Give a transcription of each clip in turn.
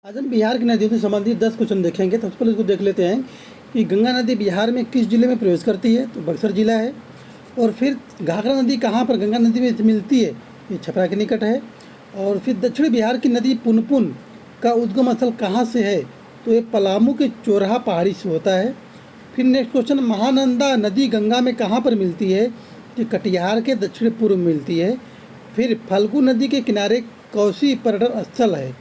आज हम बिहार की नदियों से संबंधित 10 क्वेश्चन देखेंगे। सबसे पहले इसको देख लेते हैं कि गंगा नदी बिहार में किस जिले में प्रवेश करती है, तो बक्सर जिला है। और फिर घाघरा नदी कहाँ पर गंगा नदी में मिलती है, ये छपरा के निकट है। और फिर दक्षिण बिहार की नदी पुनपुन का उद्गम स्थल कहाँ से है, तो ये पलामू के चोरहा पहाड़ी से होता है। फिर नेक्स्ट क्वेश्चन, महानंदा नदी गंगा में कहाँ पर मिलती है, तो कटिहार के दक्षिण पूर्व में मिलती है। फिर फल्गु नदी के किनारे कौशी पर्यटन स्थल है,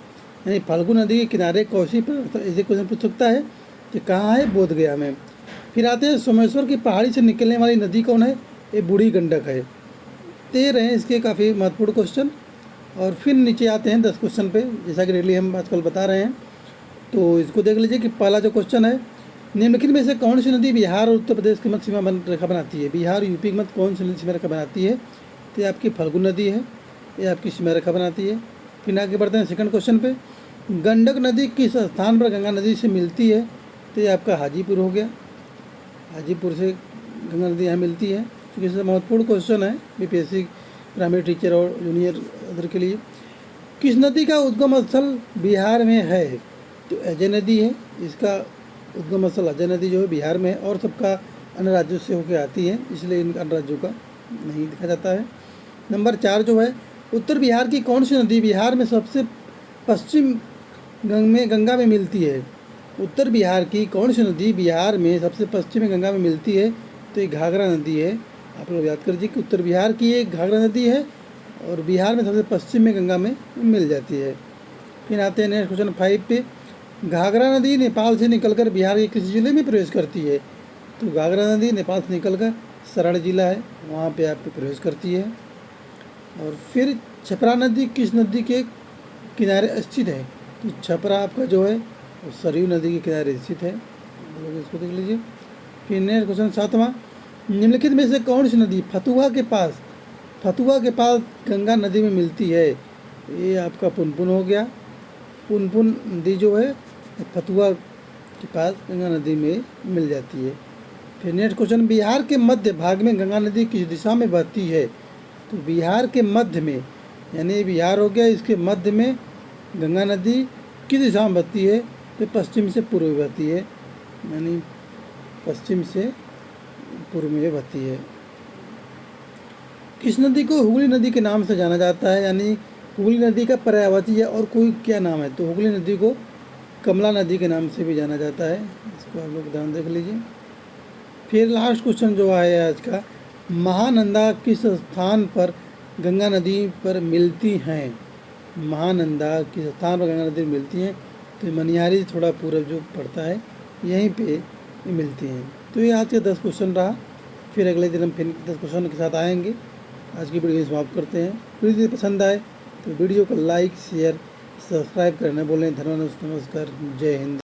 यानी फाल्गु नदी के किनारे कौशी पर ऐसे क्वेश्चन पूछ सकता है कि कहाँ है, बोधगया में। फिर आते हैं सोमेश्वर की पहाड़ी से निकलने वाली नदी कौन है, ये बूढ़ी गंडक है। 13 हैं इसके काफ़ी महत्वपूर्ण क्वेश्चन। और फिर नीचे आते हैं 10 क्वेश्चन पे, जैसा कि डेली हम आजकल बता रहे हैं। तो इसको देख लीजिए कि पहला जो क्वेश्चन है, निम्नलिखित में से कौन सी नदी बिहार और उत्तर प्रदेश की मध्य सीमा रेखा बनाती है। बिहार और यूपी की मध्य कौन सी सीमा रेखा बनाती है, तो ये आपकी फल्गु नदी है, ये आपकी सीमा रेखा बनाती है। फिर आगे बढ़ते हैं सेकंड क्वेश्चन पे, गंडक नदी किस स्थान पर गंगा नदी से मिलती है, तो ये आपका हाजीपुर हो गया। हाजीपुर से गंगा नदी यहाँ मिलती है। तो ये महत्वपूर्ण क्वेश्चन है बीपीएससी प्राइमरी टीचर और जूनियर अदर के लिए। किस नदी का उद्गम स्थल बिहार में है, तो अजय नदी है। इसका उद्गम स्थल अजय नदी जो है बिहार में है, और सबका अन्य राज्यों से होकर आती है, इसलिए इन अन्य राज्यों का नहीं देखा जाता है। नंबर 4 जो है, उत्तर बिहार की कौन सी नदी बिहार में सबसे पश्चिम गंगा में मिलती है। उत्तर बिहार की कौन सी नदी बिहार में सबसे पश्चिम में गंगा में मिलती है, तो ये घाघरा नदी है। आप लोग याद कर लीजिए कि उत्तर बिहार की एक घाघरा नदी है और बिहार में सबसे पश्चिम में गंगा में मिल जाती है। फिर आते हैं नेक्स्ट क्वेश्चन 5 पे, घाघरा नदी नेपाल से निकलकर बिहार के किस जिले में प्रवेश करती है, तो घाघरा नदी नेपाल से निकलकर सरण जिला है, वहाँ पे आप प्रवेश करती है। और फिर छपरा नदी किस नदी के किनारे स्थित है, तो छपरा आपका जो है वो सरयू नदी के किनारे स्थित है, लोग इसको देख लीजिए। फिर नेक्स्ट क्वेश्चन 7वां, निम्नलिखित में से कौन सी नदी फतुहा के पास गंगा नदी में मिलती है, ये आपका पुनपुन हो गया। पुनपुन नदी जो है फतुहा के पास गंगा नदी में मिल जाती है। फिर नेक्स्ट क्वेश्चन, बिहार के मध्य भाग में गंगा नदी किस दिशा में बहती है, तो बिहार के मध्य में, यानी बिहार हो गया, इसके मध्य में गंगा नदी किस दिशा में बहती है, तो पश्चिम से पूर्व में बहती है, यानी पश्चिम से पूर्व में बहती है। किस नदी को हुगली नदी के नाम से जाना जाता है, यानी हुगली नदी का पर्यायवाची है और कोई क्या नाम है, तो हुगली नदी को कमला नदी के नाम से भी जाना जाता है, इसको आप लोग ध्यान देख लीजिए। फिर लास्ट क्वेश्चन जो है आज का, महानंदा किस स्थान पर गंगा नदी पर मिलती हैं। महानंदा किस स्थान पर गंगा नदी मिलती हैं, तो मनिहारी थोड़ा पूर्व जो पड़ता है यहीं पे मिलती हैं। तो ये आज के 10 क्वेश्चन रहा। फिर अगले दिन हम फिर 10 क्वेश्चन के साथ आएंगे। आज की वीडियो समाप्त करते हैं। वीडियो पसंद आए तो वीडियो को लाइक शेयर सब्सक्राइब करना बोलें। धन्यवाद, नमस्कार, जय हिंद।